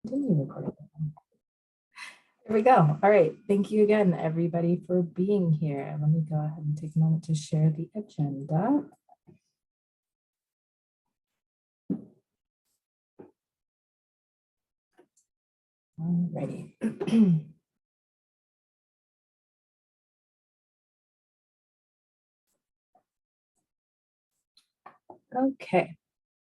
Continue recording. There we go. All right. Thank you again, everybody, for being here. Let me go ahead and take a moment to share the agenda. All righty. Okay.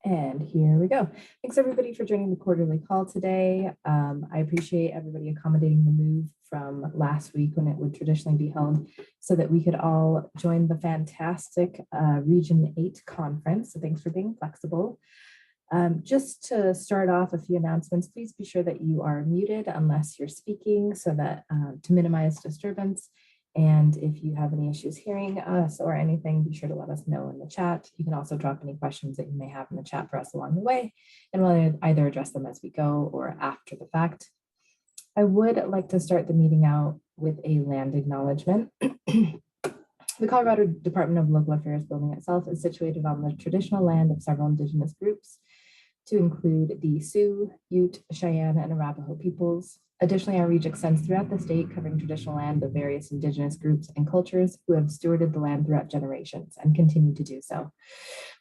And here we go. Thanks everybody for joining the quarterly call today. I appreciate everybody accommodating the move from last week when it would traditionally be held so that we could all join the fantastic Region 8 conference. So thanks for being flexible. Just to start off, a few announcements. Please be sure that you are muted unless you're speaking so that to minimize disturbance. And if you have any issues hearing us or anything, be sure to let us know in the chat. You can also drop any questions that you may have in the chat for us along the way, and we'll either address them as we go or after the fact. I would like to start the meeting out with a land acknowledgement. The Colorado Department of Local Affairs building itself is situated on the traditional land of several indigenous groups, to include the Sioux, Ute, Cheyenne, and Arapaho peoples. Additionally, our reach extends throughout the state, covering traditional land of various indigenous groups and cultures who have stewarded the land throughout generations and continue to do so.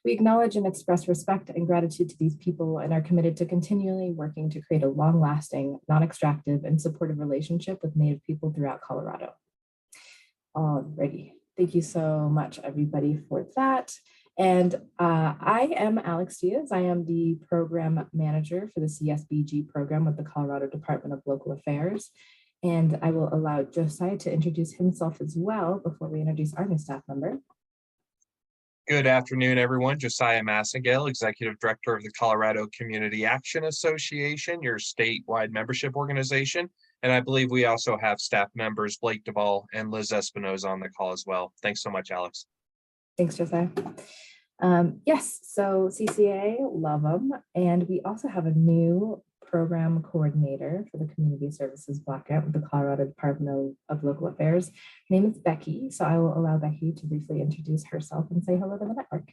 We acknowledge and express respect and gratitude to these people and are committed to continually working to create a long-lasting, non-extractive, and supportive relationship with Native people throughout Colorado. Alrighty, thank you so much, everybody, for that. And I am Alex Diaz. I am the program manager for the CSBG program with the Colorado Department of Local Affairs. And I will allow Josiah to introduce himself as well before we introduce our new staff member. Good afternoon, everyone. Josiah Massengale, Executive Director of the Colorado Community Action Association, your statewide membership organization. And I believe we also have staff members Blake Duvall and Liz Espinoza on the call as well. Thanks so much, Alex. Thanks, Josiah. Yes, so CCA, love them. And we also have a new program coordinator for the Community Services Block Grant with the Colorado Department of Local Affairs. Her name is Becky, so I will allow Becky to briefly introduce herself and say hello to the network.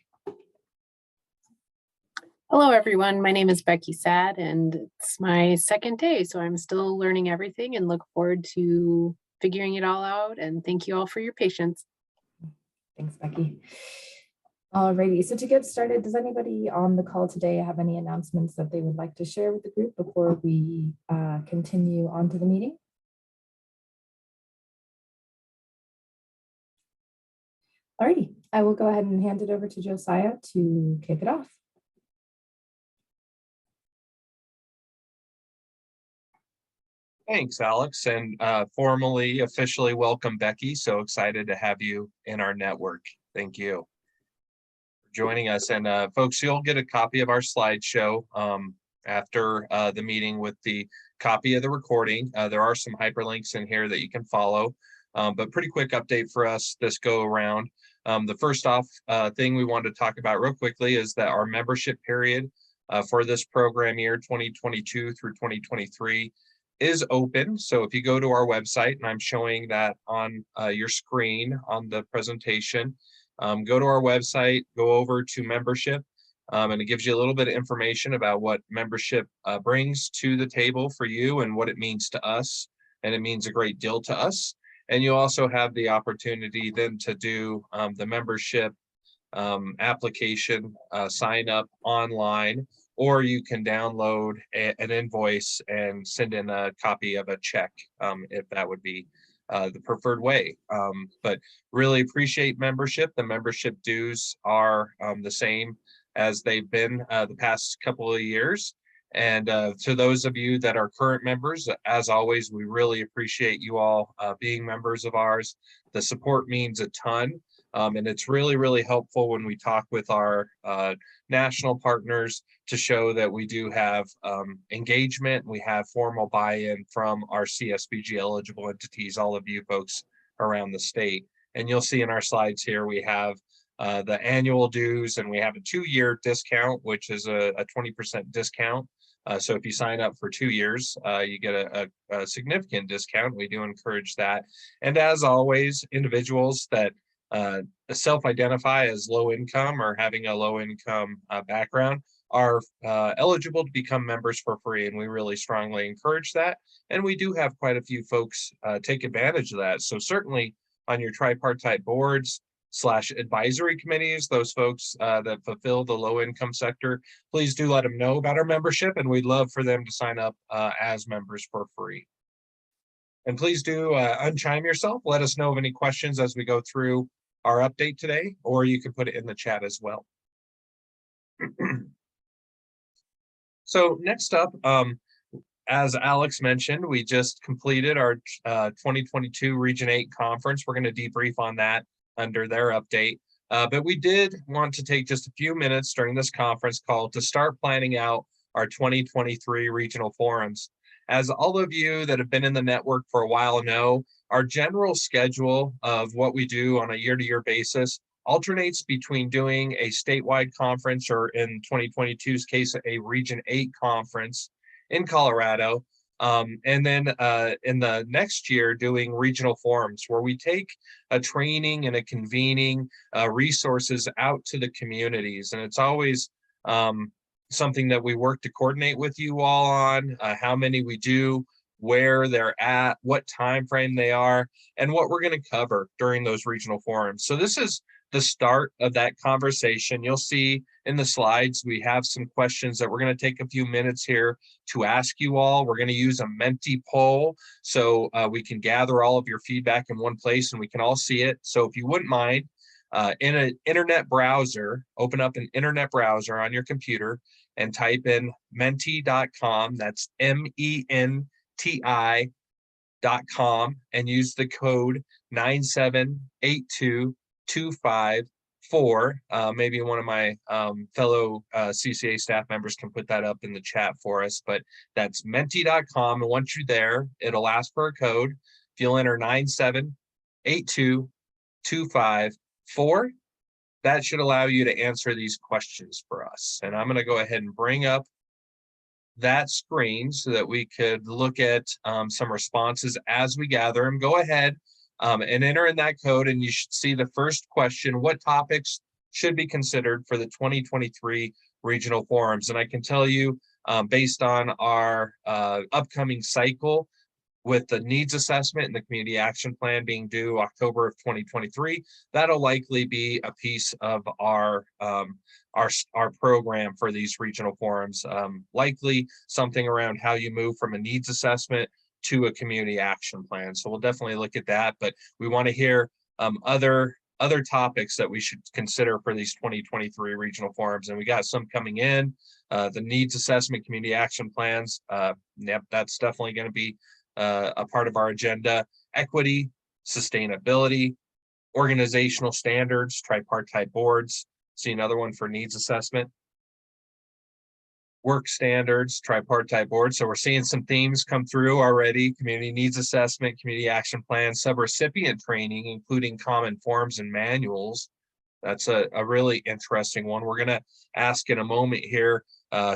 Hello, everyone. My name is Becky Sad, and it's my second day, so I'm still learning everything and look forward to figuring it all out. And thank you all for your patience. Thanks, Becky. Alrighty, so to get started, does anybody on the call today have any announcements that they would like to share with the group before we continue on to the meeting? Alrighty, I will go ahead and hand it over to Josiah to kick it off. Thanks, Alex, and formally, officially welcome, Becky. So excited to have you in our network. Thank you for joining us. And folks, you'll get a copy of our slideshow after the meeting with the copy of the recording. There are some hyperlinks in here that you can follow, but pretty quick update for us this go around. The first off thing we wanted to talk about real quickly is that our membership period for this program year 2022 through 2023 is open. So if you go to our website, and I'm showing that on your screen on the presentation, go to our website, go over to membership, and it gives you a little bit of information about what membership brings to the table for you and what it means to us. And it means a great deal to us. And you also have the opportunity then to do the membership application, sign up online, or you can download an invoice and send in a copy of a check if that would be the preferred way. But really appreciate membership. The membership dues are the same as they've been the past couple of years. And to those of you that are current members, as always, we really appreciate you all being members of ours. The support means a ton. And it's really, really helpful when we talk with our national partners to show that we do have engagement. We have formal buy-in from our CSBG eligible entities, all of you folks around the state. And you'll see in our slides here, we have the annual dues, and we have a 2-year discount, which is a 20% discount. So if you sign up for 2 years, you get a significant discount. We do encourage that. And as always, individuals that self-identify as low income or having a low income background, are eligible to become members for free, and we really strongly encourage that. And we do have quite a few folks take advantage of that. So certainly on your tripartite boards / advisory committees, those folks that fulfill the low income sector, please do let them know about our membership, and we'd love for them to sign up as members for free. And please do unchime yourself. Let us know of any questions as we go through our update today, or you can put it in the chat as well. So next up, as Alex mentioned, we just completed our 2022 Region 8 conference. We're going to debrief on that under their update. But we did want to take just a few minutes during this conference call to start planning out our 2023 regional forums. As all of you that have been in the network for a while know, our general schedule of what we do on a year-to-year basis alternates between doing a statewide conference, or in 2022's case, a Region 8 conference in Colorado, and then in the next year doing regional forums where we take a training and a convening resources out to the communities. And it's always something that we work to coordinate with you all on, how many we do, where they're at, what time frame they are, and what we're going to cover during those regional forums. So this is the start of that conversation. You'll see in the slides we have some questions that we're going to take a few minutes here to ask you all. We're going to use a Menti poll so we can gather all of your feedback in one place and we can all see it. So if you wouldn't mind, in an internet browser, open up an internet browser on your computer and type in menti.com. That's MENTI.com, and use the code 9782254. Maybe one of my fellow CCA staff members can put that up in the chat for us, but that's menti.com. And once you're there, it'll ask for a code. If you'll enter 9782254, that should allow you to answer these questions for us. And I'm going to go ahead and bring up that screen so that we could look at some responses as we gather them. Go ahead and enter in that code, and you should see the first question: what topics should be considered for the 2023 regional forums? And I can tell you, based on our upcoming cycle, with the needs assessment and the community action plan being due October of 2023, that'll likely be a piece of our program for these regional forums. Likely something around how you move from a needs assessment to a community action plan. So we'll definitely look at that, but we want to hear other topics that we should consider for these 2023 regional forums. And we got some coming in, the needs assessment, community action plans. Yep, that's definitely going to be a part of our agenda. Equity, sustainability, organizational standards, tripartite boards. See another one for needs assessment. Work standards, tripartite boards. So we're seeing some themes come through already: community needs assessment, community action plan, subrecipient training, including common forms and manuals. That's a really interesting one. We're going to ask in a moment here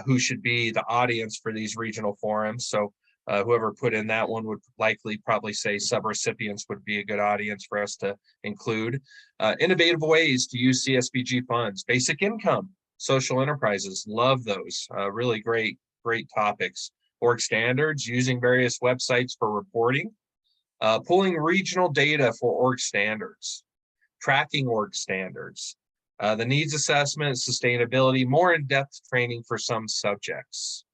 who should be the audience for these regional forums. So whoever put in that one would likely probably say subrecipients would be a good audience for us to include. Innovative ways to use CSBG funds, basic income, social enterprises, love those, really great topics. Org standards, using various websites for reporting, pulling regional data for org standards, tracking org standards, the needs assessment, sustainability, more in-depth training for some subjects.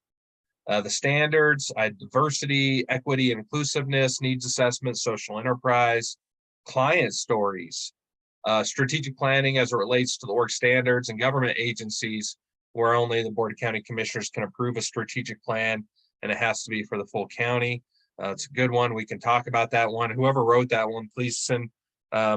The standards, diversity, equity, and inclusiveness, needs assessment, social enterprise, client stories, strategic planning as it relates to the org standards, and government agencies where only the Board of County Commissioners can approve a strategic plan, and it has to be for the full county. It's a good one. We can talk about that one. Whoever wrote that one, please send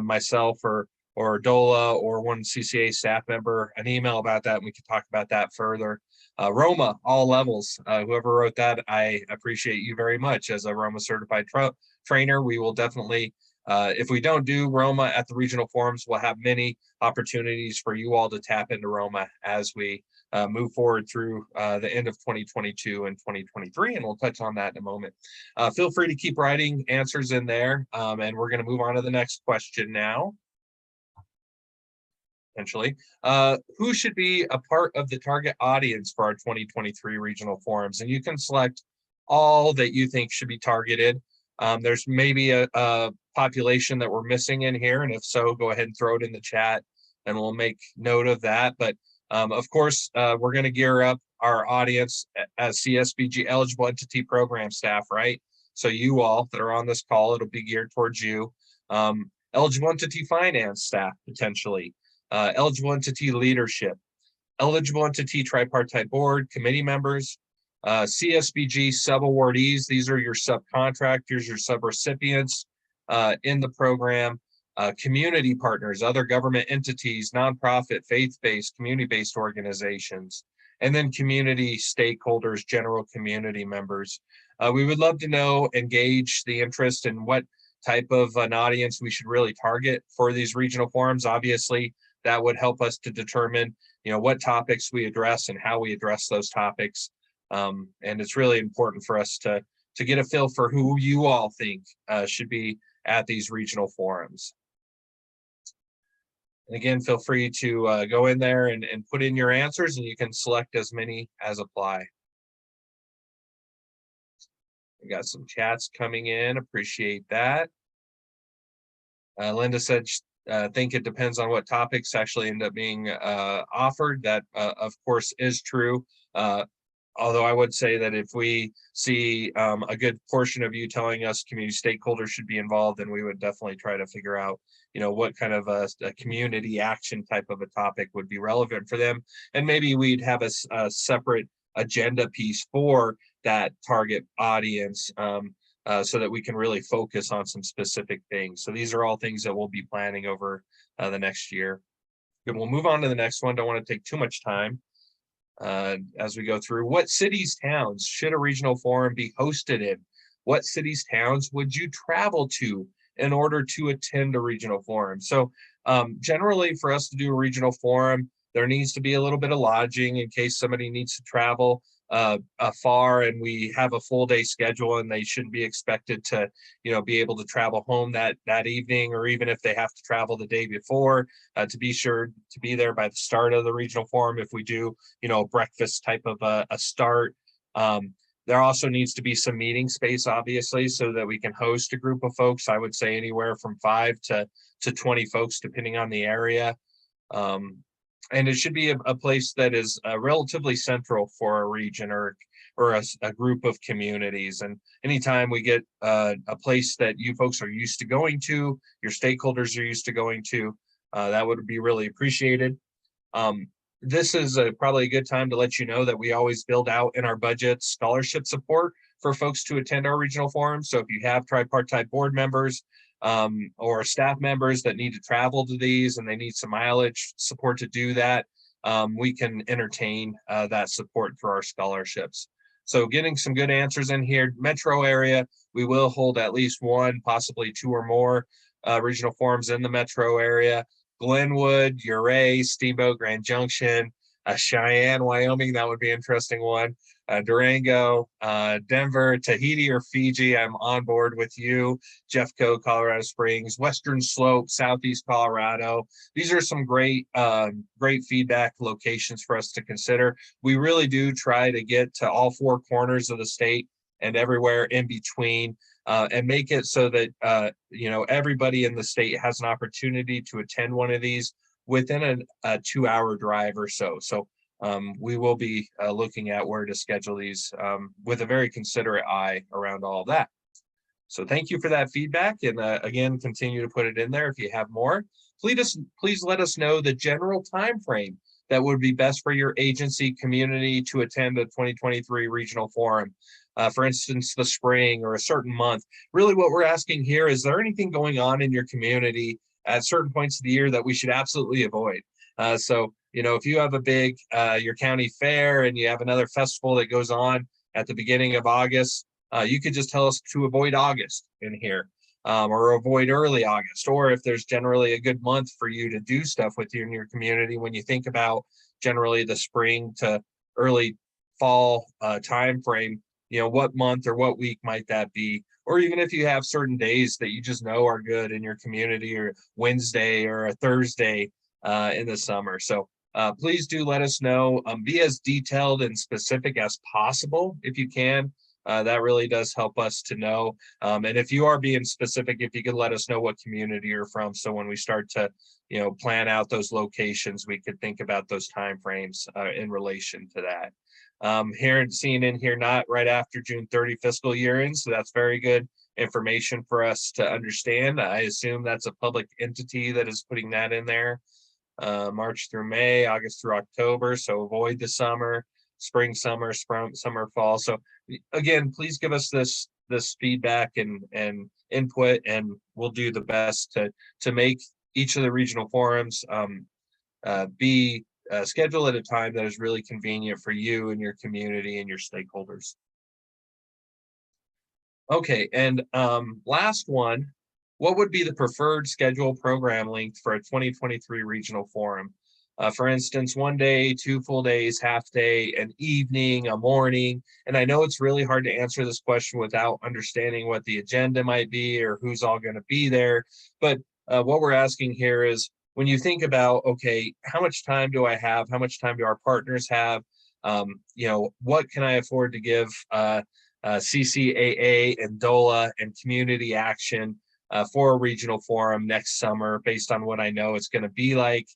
myself or Dola or one CCA staff member an email about that, and we can talk about that further. Roma, all levels. Whoever wrote that, I appreciate you very much. As a Roma certified trainer, we will definitely, if we don't do Roma at the regional forums, we'll have many opportunities for you all to tap into Roma as we move forward through the end of 2022 and 2023, and we'll touch on that in a moment. Feel free to keep writing answers in there, and we're going to move on to the next question now. potentially. Who should be a part of the target audience for our 2023 regional forums? And you can select all that you think should be targeted. There's maybe a population that we're missing in here, and if so, go ahead and throw it in the chat and we'll make note of that. But of course, we're going to gear up our audience as CSBG eligible entity program staff, right? So you all that are on this call, it'll be geared towards you. Eligible entity finance staff, potentially. Eligible entity leadership. Eligible entity tripartite board, committee members. CSBG sub-awardees, these are your subcontractors, your sub-recipients in the program. Community partners, other government entities, nonprofit, faith-based, community-based organizations, and then community stakeholders, general community members. We would love to know, engage the interest in what type of an audience we should really target for these regional forums. Obviously, that would help us to determine, what topics we address and how we address those topics. And it's really important for us to get a feel for who you all think should be at these regional forums. And again, feel free to go in there and put in your answers, and you can select as many as apply. We got some chats coming in, appreciate that. Linda said, think it depends on what topics actually end up being offered. That, of course, is true. Although I would say that if we see a good portion of you telling us community stakeholders should be involved, then we would definitely try to figure out, what kind of a community action type of a topic would be relevant for them. And maybe we'd have a separate agenda piece for that target audience so that we can really focus on some specific things. So these are all things that we'll be planning over the next year. Good, we'll move on to the next one. Don't want to take too much time. As we go through, what cities, towns should a regional forum be hosted in? What cities, towns would you travel to in order to attend a regional forum? So generally for us to do a regional forum, there needs to be a little bit of lodging in case somebody needs to travel far and we have a full day schedule and they shouldn't be expected to, be able to travel home that evening, or even if they have to travel the day before, to be sure to be there by the start of the regional forum. If we do, breakfast type of a start, there also needs to be some meeting space, obviously, so that we can host a group of folks. I would say anywhere from 5 to 20 folks, depending on the area. And it should be a place that is relatively central for a region or a group of communities. And anytime we get a place that you folks are used to going to, your stakeholders are used to going to, that would be really appreciated. This is probably a good time to let you know that we always build out in our budget scholarship support for folks to attend our regional forums. So if you have tripartite board members, or staff members that need to travel to these and they need some mileage support to do that, we can entertain that support for our scholarships. So getting some good answers in here. Metro area, we will hold at least one, possibly 2 or more regional forums in the metro area. Glenwood, Ouray, Steamboat, Grand Junction, Cheyenne, Wyoming, that would be an interesting one. Durango, Denver, Tahiti or Fiji, I'm on board with you. Jeffco, Colorado Springs, Western Slope, Southeast Colorado. These are some great feedback locations for us to consider. We really do try to get to all 4 corners of the state and everywhere in between, and make it so that everybody in the state has an opportunity to attend one of these within a 2-hour drive or so. So we will be looking at where to schedule these with a very considerate eye around all of that. So thank you for that feedback, and again, continue to put it in there if you have more. Please let us know the general time frame that would be best for your agency community to attend a 2023 regional forum. For instance, the spring or a certain month. Really what we're asking here, is there anything going on in your community at certain points of the year that we should absolutely avoid? So, if you have a big, your county fair and you have another festival that goes on at the beginning of August, you could just tell us to avoid August in here, or avoid early August, or if there's generally a good month for you to do stuff with you in your community. When you think about generally the spring to early fall time frame, what month or what week might that be? Or even if you have certain days that you just know are good in your community, or Wednesday or a Thursday, in the summer. So please do let us know. Be as detailed and specific as possible if you can. That really does help us to know. And if you are being specific, if you could let us know what community you're from, so when we start to, plan out those locations, we could think about those timeframes in relation to that. Seeing in here, not right after June 30 fiscal year end, so that's very good information for us to understand. I assume that's a public entity that is putting that in there. March through May, August through October, so avoid the summer, spring, summer, fall. So again, please give us this feedback and input, and we'll do the best to make each of the regional forums be scheduled at a time that is really convenient for you and your community and your stakeholders. Okay, and last one, what would be the preferred schedule program length for a 2023 regional forum? For instance, 1 day, 2 full days, half day, an evening, a morning. And I know it's really hard to answer this question without understanding what the agenda might be or who's all going to be there. But what we're asking here is, when you think about, okay, how much time do I have? How much time do our partners have? What can I afford to give CCAA and DOLA and community action for a regional forum next summer, based on what I know it's going to be like.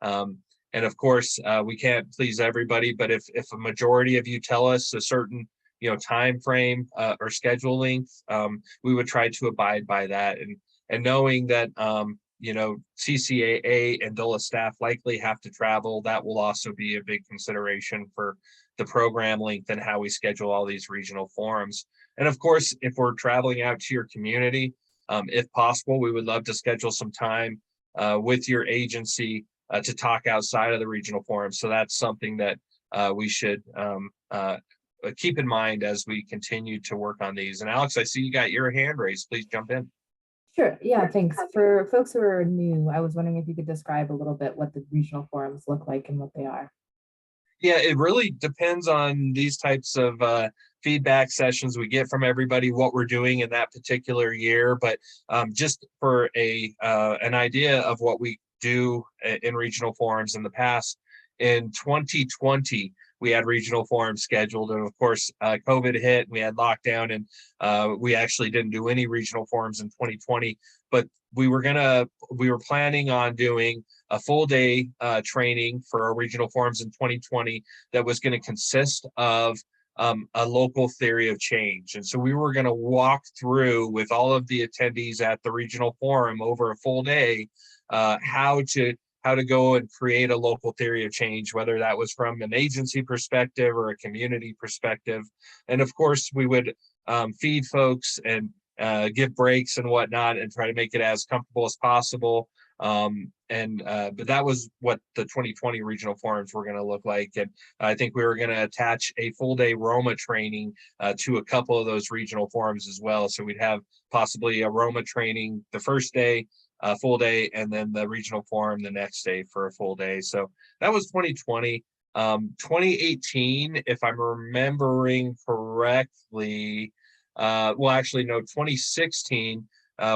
And of course, we can't please everybody, but if a majority of you tell us a certain time frame or schedule length, we would try to abide by that. And knowing that CCAA and DOLA staff likely have to travel, that will also be a big consideration for the program length and how we schedule all these regional forums. And of course, if we're traveling out to your community, if possible, we would love to schedule some time with your agency to talk outside of the regional forum. So that's something that we should keep in mind as we continue to work on these. And Alex, I see you got your hand raised. Please jump in. Sure. Yeah, thanks. For folks who are new, I was wondering if you could describe a little bit what the regional forums look like and what they are. Yeah, it really depends on these types of feedback sessions we get from everybody, what we're doing in that particular year. But just for an idea of what we do in regional forums in the past, in 2020, we had regional forums scheduled, and of course, COVID hit, we had lockdown, and we actually didn't do any regional forums in 2020. But we were planning on doing a full day training for our regional forums in 2020 that was going to consist of a local theory of change. And so we were going to walk through with all of the attendees at the regional forum over a full day how to go and create a local theory of change, whether that was from an agency perspective or a community perspective. And of course, we would feed folks and give breaks and whatnot and try to make it as comfortable as possible. But that was what the 2020 regional forums were going to look like. And I think we were going to attach a full day Roma training to a couple of those regional forums as well. So we'd have possibly a Roma training the first day, a full day, and then the regional forum the next day for a full day. So that was 2020. 2018, if I'm remembering correctly, 2016,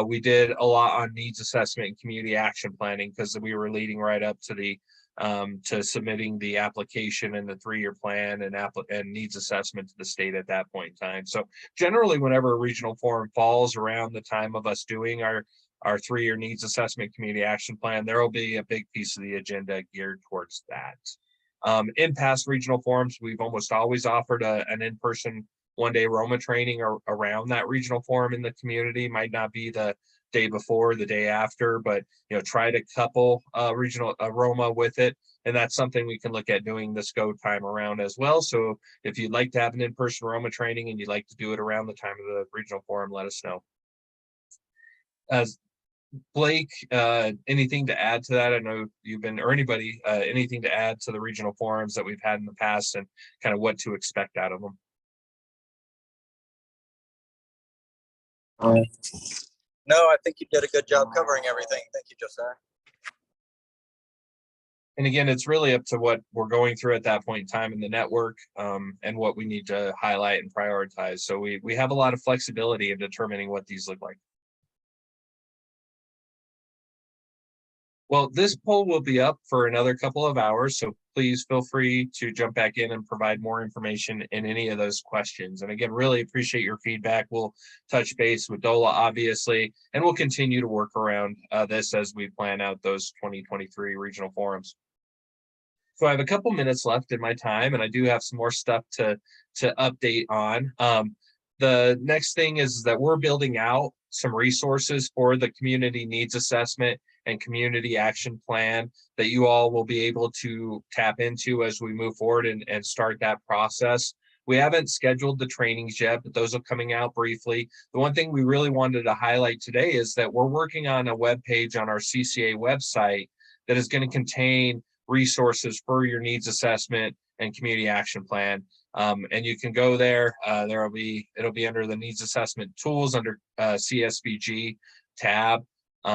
we did a lot on needs assessment and community action planning, because we were leading right up to the to submitting the application and the 3-year plan and needs assessment to the state at that point in time. So generally, whenever a regional forum falls around the time of us doing our 3-year needs assessment community action plan, there will be a big piece of the agenda geared towards that. In past regional forums, we've almost always offered an in-person 1-day Roma training around that regional forum in the community. Might not be the day before, the day after, but try to couple regional Roma with it. And that's something we can look at doing this go time around as well. So if you'd like to have an in-person Roma training and you'd like to do it around the time of the regional forum, let us know. Blake, anything to add to that? I know you've been, or anybody, anything to add to the regional forums that we've had in the past and kind of what to expect out of them? No, I think you did a good job covering everything. Thank you, Josiah. And again, it's really up to what we're going through at that point in time in the network, and what we need to highlight and prioritize. So we have a lot of flexibility in determining what these look like. Well, this poll will be up for another couple of hours, so please feel free to jump back in and provide more information in any of those questions. And again, really appreciate your feedback. We'll touch base with DOLA, obviously, and we'll continue to work around this as we plan out those 2023 regional forums. So I have a couple minutes left in my time, and I do have some more stuff to update on. The next thing is that we're building out some resources for the community needs assessment and community action plan that you all will be able to tap into as we move forward and start that process. We haven't scheduled the trainings yet, but those are coming out briefly. The one thing we really wanted to highlight today is that we're working on a web page on our CCA website that is going to contain resources for your needs assessment and community action plan. And you can go there. It'll be under the needs assessment tools under CSBG tab.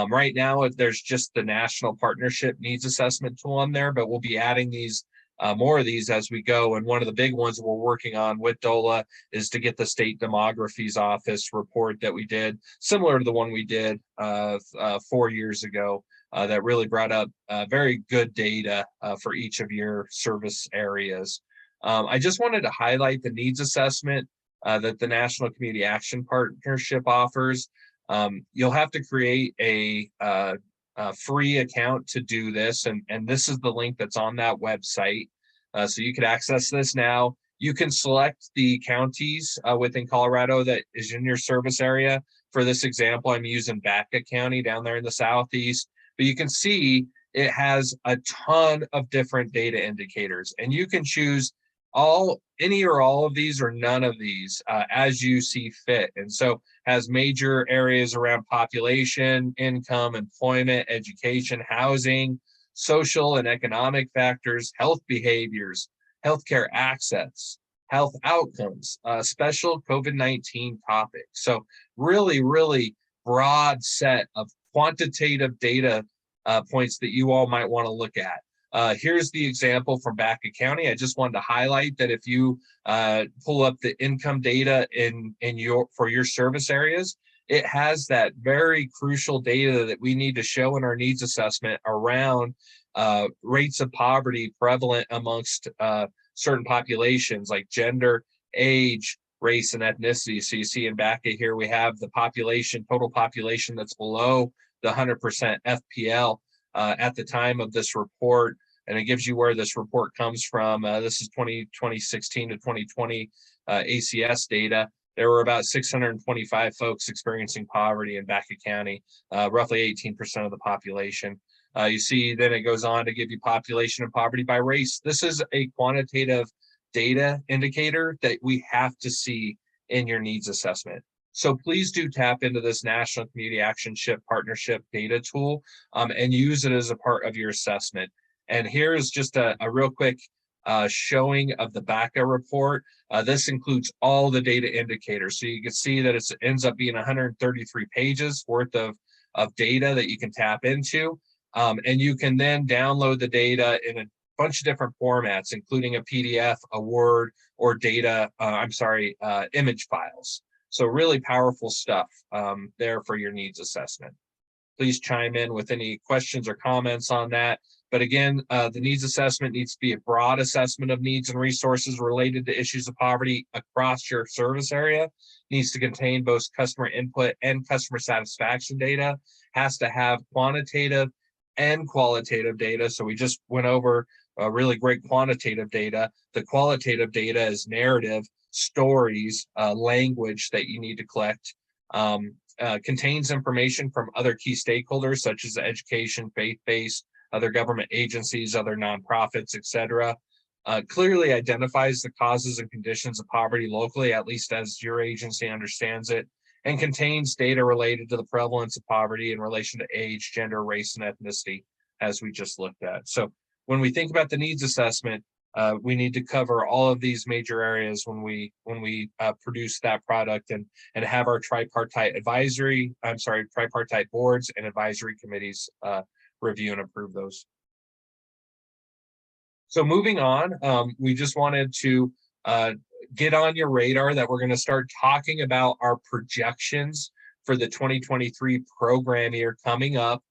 Right now, there's just the national partnership needs assessment tool on there, but we'll be adding these more of these as we go. And one of the big ones we're working on with DOLA is to get the state demography's office report that we did, similar to the one we did 4 years ago. That really brought up very good data for each of your service areas. I just wanted to highlight the needs assessment that the National Community Action Partnership offers. You'll have to create a free account to do this, and this is the link that's on that website. So you can access this now. You can select the counties within Colorado that is in your service area. For this example, I'm using Baca County down there in the southeast. But you can see it has a ton of different data indicators, and you can choose any or all of these or none of these as you see fit. And so has major areas around population, income, employment, education, housing, social and economic factors, health behaviors, healthcare access, health outcomes, special COVID-19 topics. So really, really broad set of quantitative data points that you all might want to look at. Here's the example from Baca County. I just wanted to highlight that if you pull up the income data for your service areas, it has that very crucial data that we need to show in our needs assessment around rates of poverty prevalent amongst certain populations like gender, age, race, and ethnicity. So you see in Baca here, we have the total population that's below the 100% FPL at the time of this report. And it gives you where this report comes from. This is 2016 to 2020 ACS data. There were about 625 folks experiencing poverty in Baca County, roughly 18% of the population. You see, then it goes on to give you population and poverty by race. This is a quantitative data indicator that we have to see in your needs assessment. So please do tap into this National Community Action Partnership data tool and use it as a part of your assessment. And here is just a real quick showing of the BACA report. This includes all the data indicators. So you can see that it ends up being 133 pages worth of data that you can tap into. And you can then download the data in a bunch of different formats, including a PDF, a Word, or image files. So really powerful stuff there for your needs assessment. Please chime in with any questions or comments on that. But again, the needs assessment needs to be a broad assessment of needs and resources related to issues of poverty across your service area. Needs to contain both customer input and customer satisfaction data. Has to have quantitative and qualitative data. So we just went over really great quantitative data. The qualitative data is narrative, stories, language that you need to collect. Contains information from other key stakeholders such as education, faith-based, other government agencies, other nonprofits, etc. Clearly identifies the causes and conditions of poverty locally, at least as your agency understands it, and contains data related to the prevalence of poverty in relation to age, gender, race, and ethnicity, as we just looked at. So when we think about the needs assessment, we need to cover all of these major areas when we produce that product and have our tripartite boards and advisory committees review and approve those. So moving on, we just wanted to get on your radar that we're going to start talking about our projections for the 2023 program year coming up.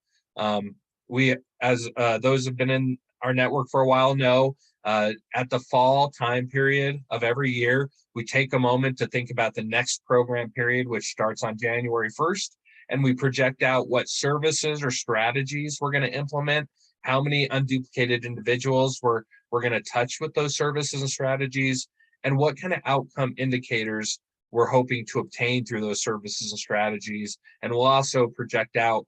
we, as those have been in our network for a while know, at the fall time period of every year, we take a moment to think about the next program period, which starts on January 1st, and we project out what services or strategies we're going to implement, how many unduplicated individuals we're going to touch with those services and strategies, and what kind of outcome indicators we're hoping to obtain through those services and strategies. And we'll also project out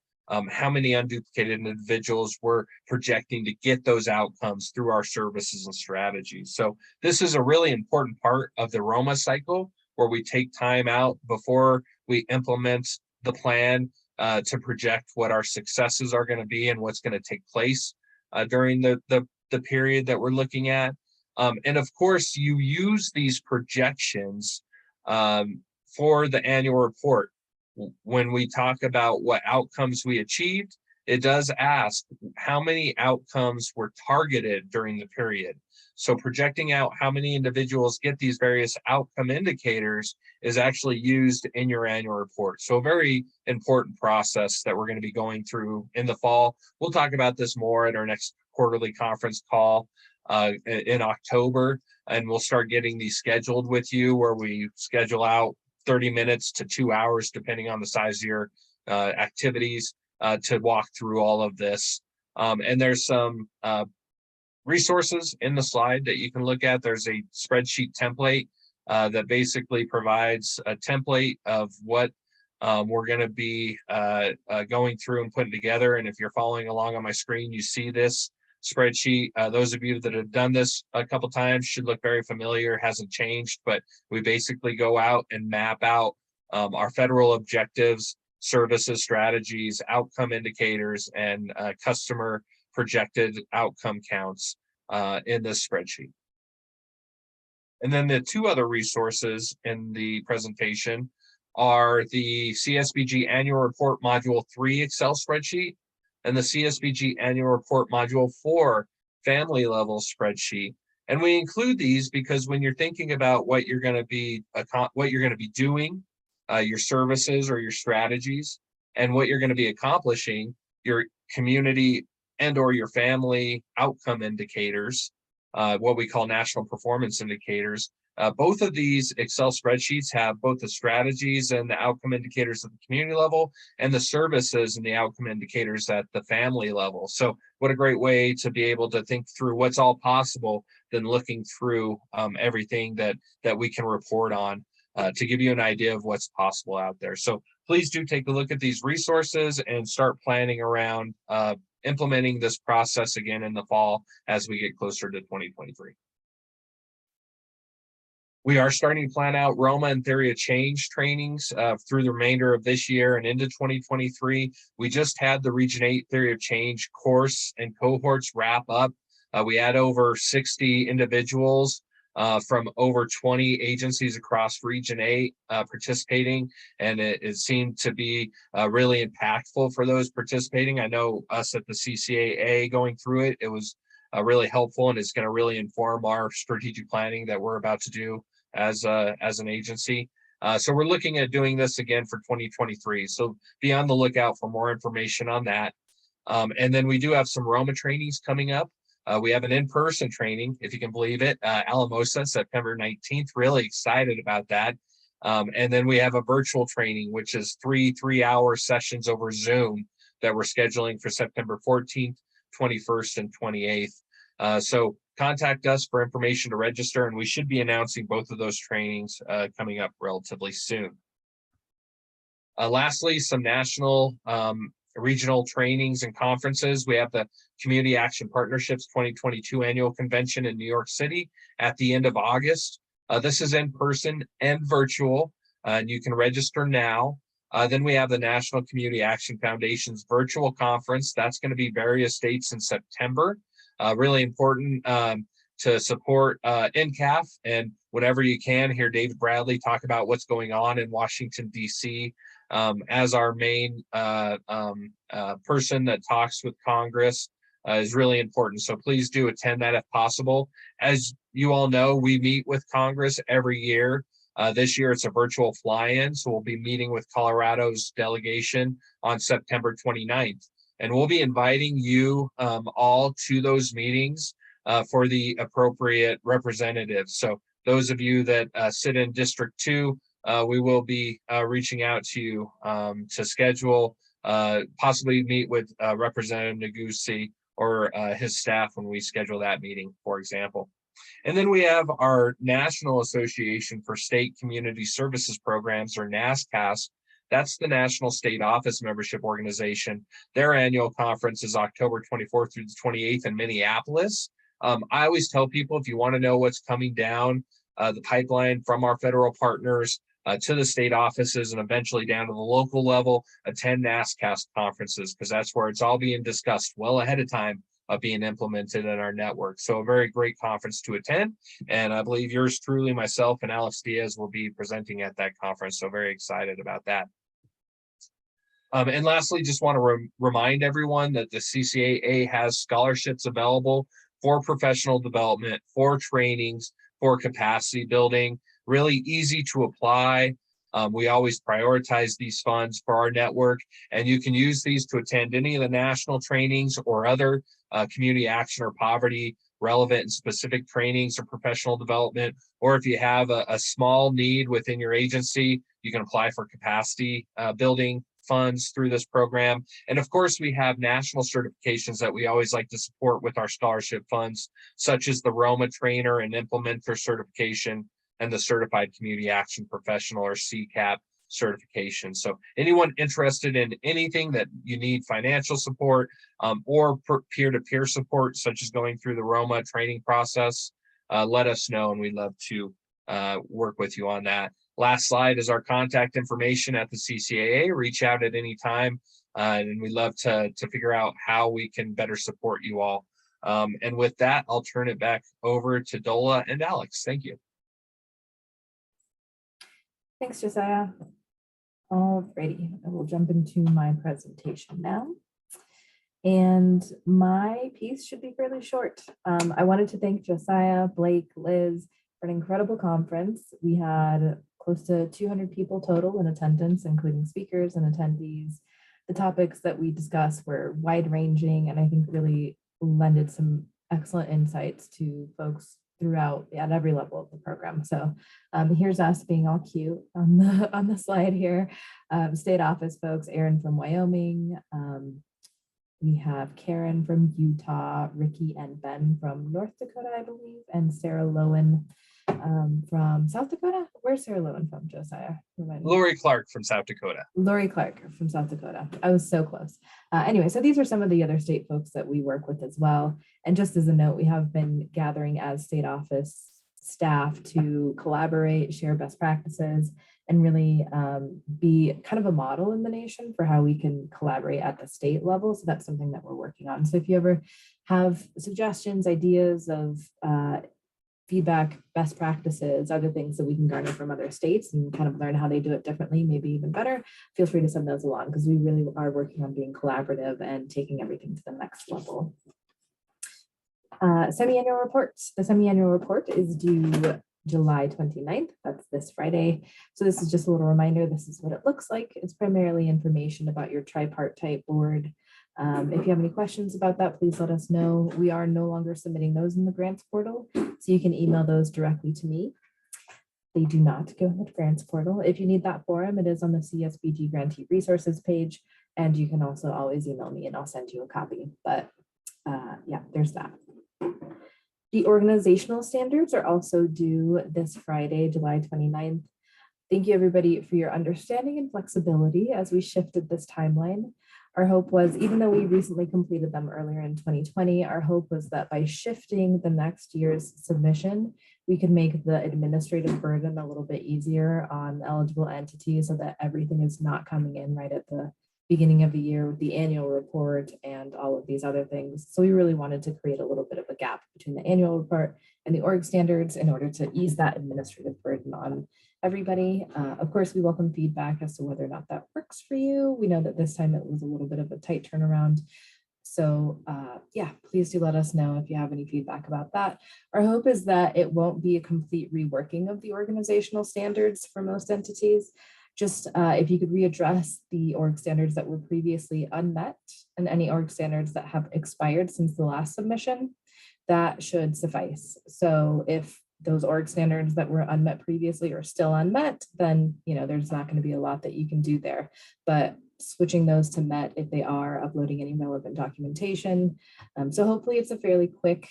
how many unduplicated individuals we're projecting to get those outcomes through our services and strategies. So this is a really important part of the ROMA cycle, where we take time out before we implement the plan to project what our successes are going to be and what's going to take place during the period that we're looking at. And of course, you use these projections for the annual report. When we talk about what outcomes we achieved, it does ask how many outcomes were targeted during the period. So projecting out how many individuals get these various outcome indicators is actually used in your annual report. So a very important process that we're going to be going through in the fall. We'll talk about this more at our next quarterly conference call in October, and we'll start getting these scheduled with you, where we schedule out 30 minutes to 2 hours, depending on the size of your activities, to walk through all of this. And there's some resources in the slide that you can look at. There's a spreadsheet template that basically provides a template of what we're going to be going through and putting together. And if you're following along on my screen, you see this spreadsheet. Those of you that have done this a couple times should look very familiar. It hasn't changed, but we basically go out and map out our federal objectives, services, strategies, outcome indicators, and customer projected outcome counts in this spreadsheet. And then the two other resources in the presentation are the CSBG Annual Report Module 3 Excel spreadsheet and the CSBG Annual Report Module 4 Family Level spreadsheet. And we include these because when you're thinking about what you're going to be doing, your services or your strategies, and what you're going to be accomplishing, your community and or your family outcome indicators, what we call national performance indicators. Both of these Excel spreadsheets have both the strategies and the outcome indicators at the community level and the services and the outcome indicators at the family level. So what a great way to be able to think through what's all possible than looking through everything that we can report on to give you an idea of what's possible out there. So please do take a look at these resources and start planning around implementing this process again in the fall as we get closer to 2023. We are starting to plan out ROMA and Theory of Change trainings through the remainder of this year and into 2023. We just had the Region 8 Theory of Change course and cohorts wrap up. We had over 60 individuals from over 20 agencies across Region 8 participating, and it seemed to be really impactful for those participating. I know us at the CCAA going through it, it was really helpful, and it's going to really inform our strategic planning that we're about to do as an agency. So we're looking at doing this again for 2023. So be on the lookout for more information on that. And then we do have some ROMA trainings coming up. We have an in-person training, if you can believe it, Alamosa, September 19th. Really excited about that. And then we have a virtual training, which is three-hour sessions over Zoom that we're scheduling for September 14th, 21st, and 28th. So contact us for information to register, and we should be announcing both of those trainings coming up relatively soon. Lastly, some national regional trainings and conferences. We have the Community Action Partnerships 2022 Annual Convention in New York City at the end of August. This is in person and virtual, and you can register now. Then we have the National Community Action Foundation's virtual conference. That's going to be various dates in September. Really important to support NCAF, and whenever you can, hear David Bradley talk about what's going on in Washington, D.C. As our main person that talks with Congress is really important. So please do attend that if possible. As you all know, we meet with Congress every year. This year it's a virtual fly-in, so we'll be meeting with Colorado's delegation on September 29th. And we'll be inviting you all to those meetings for the appropriate representatives. So those of you that sit in District 2, we will be reaching out to you to schedule, possibly meet with Representative Negussi or his staff when we schedule that meeting, for example. And then we have our National Association for State Community Services Programs, or NASCAS. That's the National State Office Membership Organization. Their annual conference is October 24th through the 28th in Minneapolis. I always tell people, if you want to know what's coming down the pipeline from our federal partners to the state offices and eventually down to the local level, attend NASCAS conferences, because that's where it's all being discussed well ahead of time of being implemented in our network. So a very great conference to attend. And I believe yours truly, myself and Alex Diaz, will be presenting at that conference. So very excited about that. And lastly, just want to remind everyone that the CCAA has scholarships available for professional development, for trainings, for capacity building, really easy to apply. We always prioritize these funds for our network, and you can use these to attend any of the national trainings or other community action or poverty relevant and specific trainings or professional development. Or if you have a small need within your agency, you can apply for capacity building funds through this program. And of course, we have national certifications that we always like to support with our scholarship funds, such as the Roma Trainer and Implementer certification and the Certified Community Action Professional, or CCAP certification. So anyone interested in anything that you need financial support or peer-to-peer support, such as going through the Roma training process, let us know, and we'd love to work with you on that. Last slide is our contact information at the CCAA. Reach out at any time, and we'd love to figure out how we can better support you all. And with that, I'll turn it back over to Dola and Alex. Thank you. Thanks, Josiah. Alrighty, I will jump into my presentation now. And my piece should be fairly short. I wanted to thank Josiah, Blake, Liz for an incredible conference. We had close to 200 people total in attendance, including speakers and attendees. The topics that we discussed were wide-ranging, and I think really lended some excellent insights to folks throughout at every level of the program. So here's us being all cute on the slide here. State office folks, Aaron from Wyoming. We have Karen from Utah, Ricky and Ben from North Dakota, I believe, and Sarah Lowen from South Dakota. Where's Sarah Lowen from, Josiah? Lori Clark from South Dakota. Lori Clark from South Dakota. I was so close. Anyway, so these are some of the other state folks that we work with as well. And just as a note, we have been gathering as state office staff to collaborate, share best practices, and really be kind of a model in the nation for how we can collaborate at the state level. So that's something that we're working on. So if you ever have suggestions, ideas of feedback, best practices, other things that we can garner from other states and kind of learn how they do it differently, maybe even better, feel free to send those along, because we really are working on being collaborative and taking everything to the next level. Semi-annual reports. The semi-annual report is due July 29th. That's this Friday. So this is just a little reminder. This is what it looks like. It's primarily information about your tripartite board. If you have any questions about that, please let us know. We are no longer submitting those in the grants portal, so you can email those directly to me. They do not go in the grants portal. If you need that form, it is on the CSBG grantee resources page, and you can also always email me and I'll send you a copy. But yeah, there's that. The organizational standards are also due this Friday, July 29th. Thank you, everybody, for your understanding and flexibility as we shifted this timeline. Our hope was, even though we recently completed them earlier in 2020, our hope was that by shifting the next year's submission, we could make the administrative burden a little bit easier on eligible entities so that everything is not coming in right at the beginning of the year with the annual report and all of these other things. So we really wanted to create a little bit of a gap between the annual report and the org standards in order to ease that administrative burden on everybody. Of course, we welcome feedback as to whether or not that works for you. We know that this time it was a little bit of a tight turnaround. So yeah, please do let us know if you have any feedback about that. Our hope is that it won't be a complete reworking of the organizational standards for most entities. Just if you could readdress the org standards that were previously unmet and any org standards that have expired since the last submission, that should suffice. So if those org standards that were unmet previously are still unmet, then there's not going to be a lot that you can do there. But switching those to met if they are, uploading any relevant documentation. So hopefully it's a fairly quick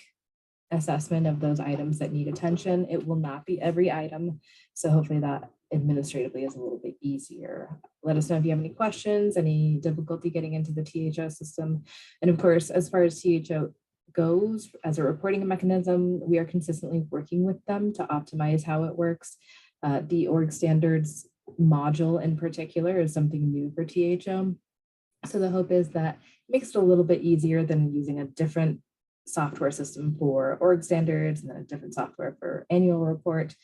assessment of those items that need attention. It will not be every item. So hopefully that administratively is a little bit easier. Let us know if you have any questions, any difficulty getting into the THO system. And of course, as far as THO goes as a reporting mechanism, we are consistently working with them to optimize how it works. The org standards module in particular is something new for THO. So the hope is that it makes it a little bit easier than using a different software system for org standards and then a different software for annual report.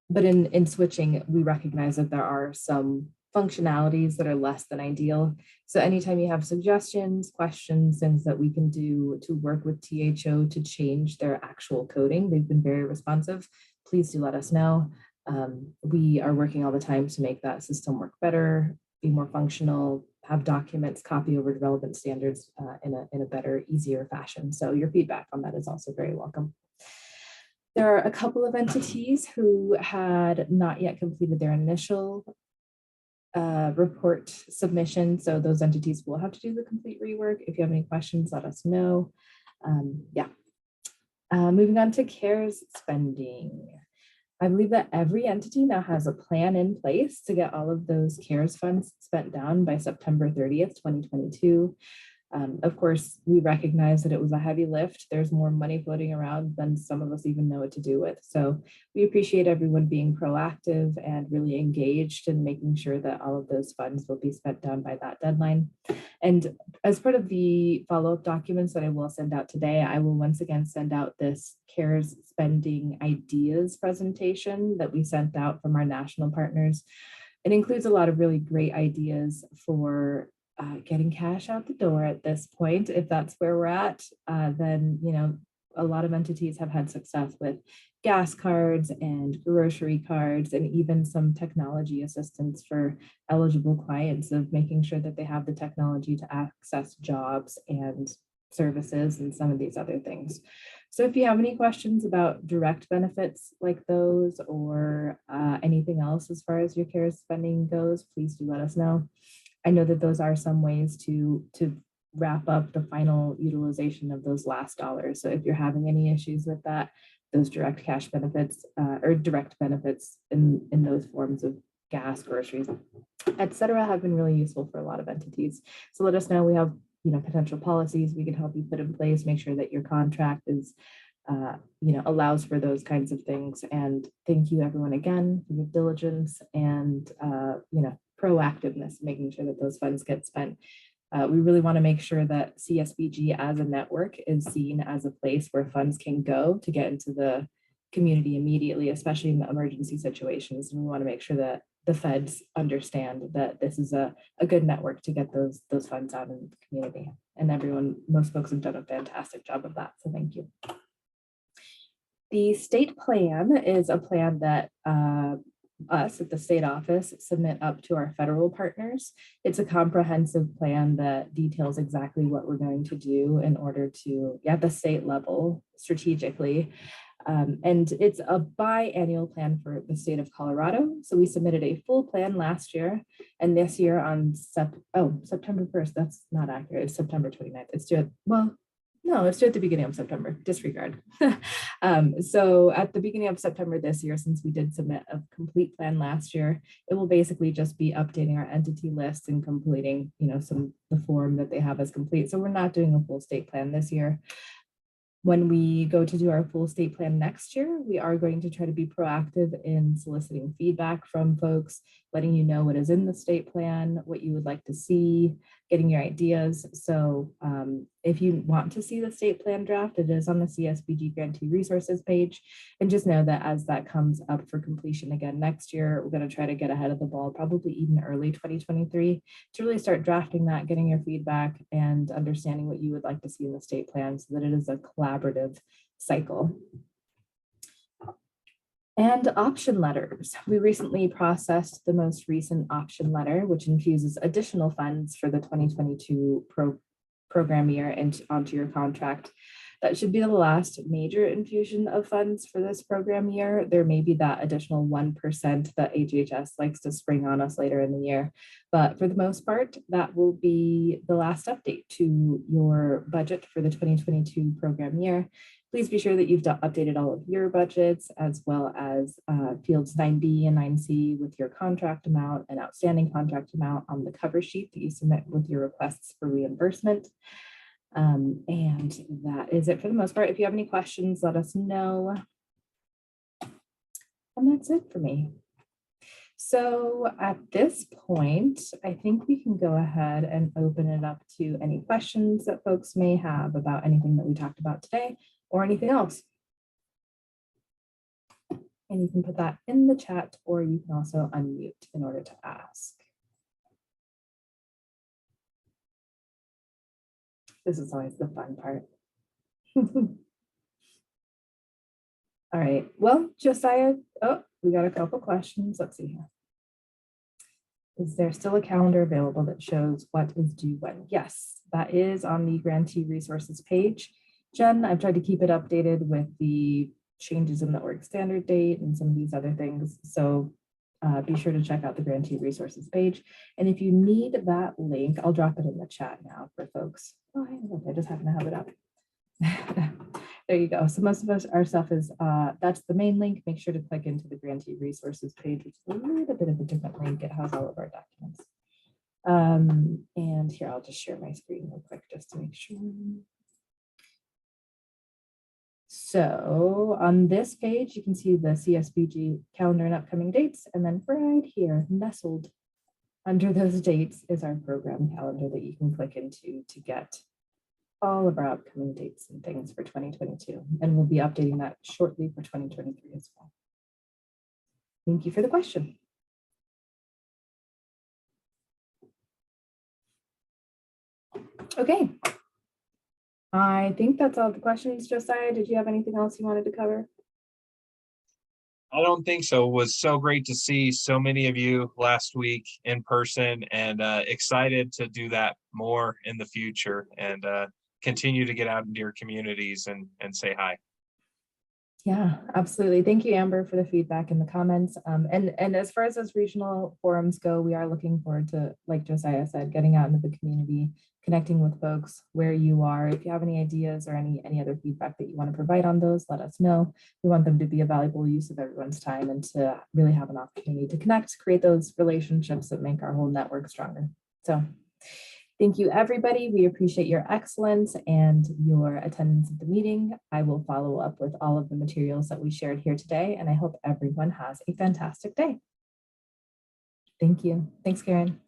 But in switching, we recognize that there are some functionalities that are less than ideal. So anytime you have suggestions, questions, things that we can do to work with THO to change their actual coding, they've been very responsive. Please do let us know. We are working all the time to make that system work better, be more functional, have documents copy over to relevant standards in a better, easier fashion. So your feedback on that is also very welcome. There are a couple of entities who had not yet completed their initial report submission. So those entities will have to do the complete rework. If you have any questions, let us know. Moving on to CARES spending. I believe that every entity now has a plan in place to get all of those CARES funds spent down by September 30th, 2022. Of course, we recognize that it was a heavy lift. There's more money floating around than some of us even know what to do with. So we appreciate everyone being proactive and really engaged in making sure that all of those funds will be spent down by that deadline. And as part of the follow-up documents that I will send out today, I will once again send out this CARES spending ideas presentation that we sent out from our national partners. It includes a lot of really great ideas for getting cash out the door at this point. If that's where we're at, then a lot of entities have had success with gas cards and grocery cards and even some technology assistance for eligible clients of making sure that they have the technology to access jobs and services and some of these other things. So if you have any questions about direct benefits like those or anything else as far as your CARES spending goes, please do let us know. I know that those are some ways to wrap up the final utilization of those last dollars. So if you're having any issues with that, those direct cash benefits or direct benefits in those forms of gas, groceries, etc., have been really useful for a lot of entities. So let us know. We have potential policies we can help you put in place, make sure that your contract is allows for those kinds of things. And thank you everyone again for your diligence and proactiveness, making sure that those funds get spent. We really want to make sure that CSBG as a network is seen as a place where funds can go to get into the community immediately, especially in the emergency situations. And we want to make sure that the feds understand that this is a good network to get those funds out in the community. And most folks have done a fantastic job of that. So thank you. The state plan is a plan that us at the state office submit up to our federal partners. It's a comprehensive plan that details exactly what we're going to do in order to, at the state level, strategically. And it's a biannual plan for the state of Colorado. So we submitted a full plan last year, and this year on September 1st, that's not accurate, it's September 29th. It's due, it's due at the beginning of September, disregard. So at the beginning of September this year, since we did submit a complete plan last year, it will basically just be updating our entity list and completing, the form that they have as complete. So we're not doing a full state plan this year. When we go to do our full state plan next year, we are going to try to be proactive in soliciting feedback from folks, letting you know what is in the state plan, what you would like to see, getting your ideas. So if you want to see the state plan draft, it is on the CSBG grantee resources page. And just know that as that comes up for completion again next year, we're going to try to get ahead of the ball, probably even early 2023, to really start drafting that, getting your feedback and understanding what you would like to see in the state plan so that it is a collaborative cycle. And option letters. We recently processed the most recent option letter, which infuses additional funds for the 2022 program year and onto your contract. That should be the last major infusion of funds for this program year. There may be that additional 1% that HHS likes to spring on us later in the year. But for the most part, that will be the last update to your budget for the 2022 program year. Please be sure that you've updated all of your budgets, as well as fields 9B and 9C with your contract amount and outstanding contract amount on the cover sheet that you submit with your requests for reimbursement. And that is it for the most part. If you have any questions, let us know. And that's it for me. So at this point, I think we can go ahead and open it up to any questions that folks may have about anything that we talked about today or anything else. And you can put that in the chat, or you can also unmute in order to ask. This is always the fun part. All right, well, Josiah, oh, we got a couple questions. Let's see here. Is there still a calendar available that shows what is due when? Yes, that is on the grantee resources page. Jen, I've tried to keep it updated with the changes in the org standard date and some of these other things. So be sure to check out the grantee resources page. And if you need that link, I'll drop it in the chat now for folks. Oh, I just happen to have it up. There you go. So most of our stuff is, that's the main link. Make sure to click into the grantee resources page, which is a little bit of a different link. It has all of our documents. And here, I'll just share my screen real quick just to make sure. So on this page, you can see the CSBG calendar and upcoming dates. And then right here, nestled under those dates is our program calendar that you can click into to get all of our upcoming dates and things for 2022. And we'll be updating that shortly for 2023 as well. Thank you for the question. Okay. I think that's all the questions, Josiah. Did you have anything else you wanted to cover? I don't think so. It was so great to see so many of you last week in person, and excited to do that more in the future, and continue to get out into your communities and say hi. Yeah, absolutely. Thank you, Amber, for the feedback and the comments. And as far as those regional forums go, we are looking forward to, like Josiah said, getting out into the community, connecting with folks where you are. If you have any ideas or any other feedback that you want to provide on those, let us know. We want them to be a valuable use of everyone's time and to really have an opportunity to connect, create those relationships that make our whole network stronger. So thank you, everybody. We appreciate your excellence and your attendance at the meeting. I will follow up with all of the materials that we shared here today, and I hope everyone has a fantastic day. Thank you. Thanks, Karen.